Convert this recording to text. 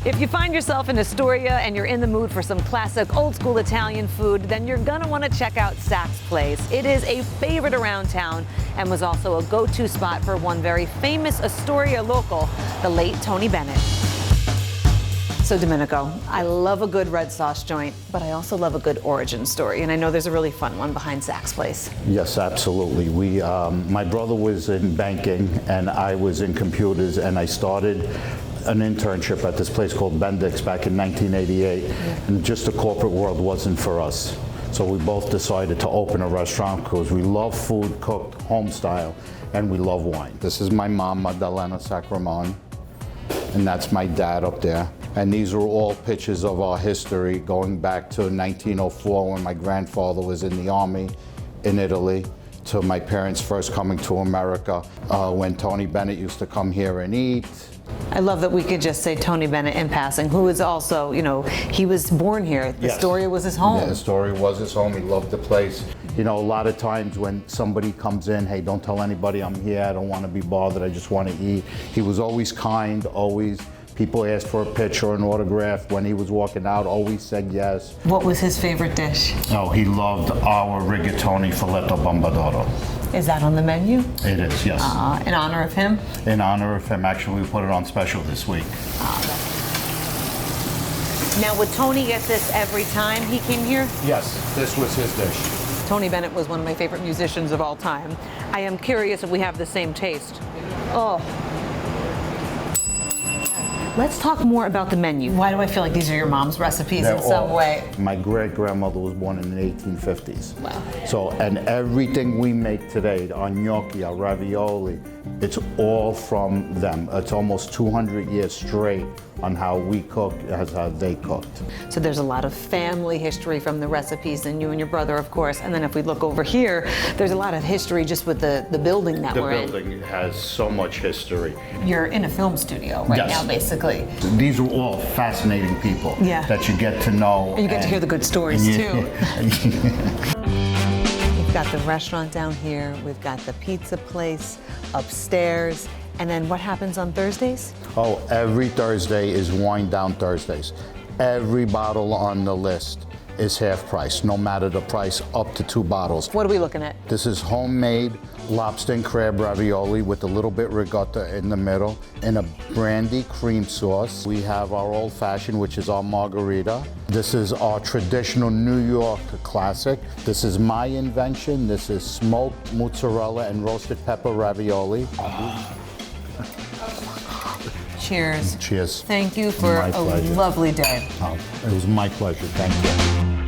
If you find yourself in Astoria and you're in the mood for some classic old school Italian food, then you're gonna want to check out Sac's Place. It is a favorite around town and was also a go-to spot for one very famous Astoria local, the late Tony Bennett. So Domenico, I love a good red sauce joint, but I also love a good origin story, and I know there's a really fun one behind Sac's Place. Yes, absolutely. My brother was in banking and I was in computers, and I started an internship at this place called Bendix back in 1988, and just the corporate world wasn't for us. So we both decided to open a restaurant because we love food cooked home style and we love wine. This is my mom, Domenico Sacramone, and that's my dad up there. And these are all pictures of our history going back to 1904 when my grandfather was in the army in Italy, to my parents first coming to America, when Tony Bennett used to come here and eat. I love that we could just say Tony Bennett in passing, who is also, you know, he was born here. Yes. Astoria was his home. Yeah, Astoria was his home. He loved the place. You know, a lot of times when somebody comes in, hey, don't tell anybody I'm here. I don't want to be bothered. I just want to eat. He was always kind, always. People asked for a picture or an autograph. When he was walking out, always said yes. What was his favorite dish? Oh, he loved our rigatoni filetto bombadoro. Is that on the menu? It is, yes. In honor of him? In honor of him. Actually, we put it on special this week. Now, would Tony get this every time he came here? Yes, this was his dish. Tony Bennett was one of my favorite musicians of all time. I am curious if we have the same taste. Oh. Let's talk more about the menu. Why do I feel like these are your mom's recipes in some way? My great-grandmother was born in the 1850s. Wow. So, and everything we make today, our gnocchi, our ravioli, it's all from them. It's almost 200 years straight on how we cook as how they cooked. So there's a lot of family history from the recipes, and you and your brother, of course. And then if we look over here, there's a lot of history just with the building that we're in. The building has so much history. You're in a film studio right now, basically. These are all fascinating people that you get to know. And you get to hear the good stories, too. We've got the restaurant down here. We've got the pizza place upstairs. And then what happens on Thursdays? Oh, every Thursday is Wine Down Thursdays. Every bottle on the list is half price, no matter the price, up to 2 bottles. What are we looking at? This is homemade lobster and crab ravioli with a little bit ricotta in the middle and a brandy cream sauce. We have our old fashioned, which is our margarita. This is our traditional New York classic. This is my invention. This is smoked mozzarella and roasted pepper ravioli. Cheers. Cheers. Thank you for a lovely day. Oh, it was my pleasure. Thank you.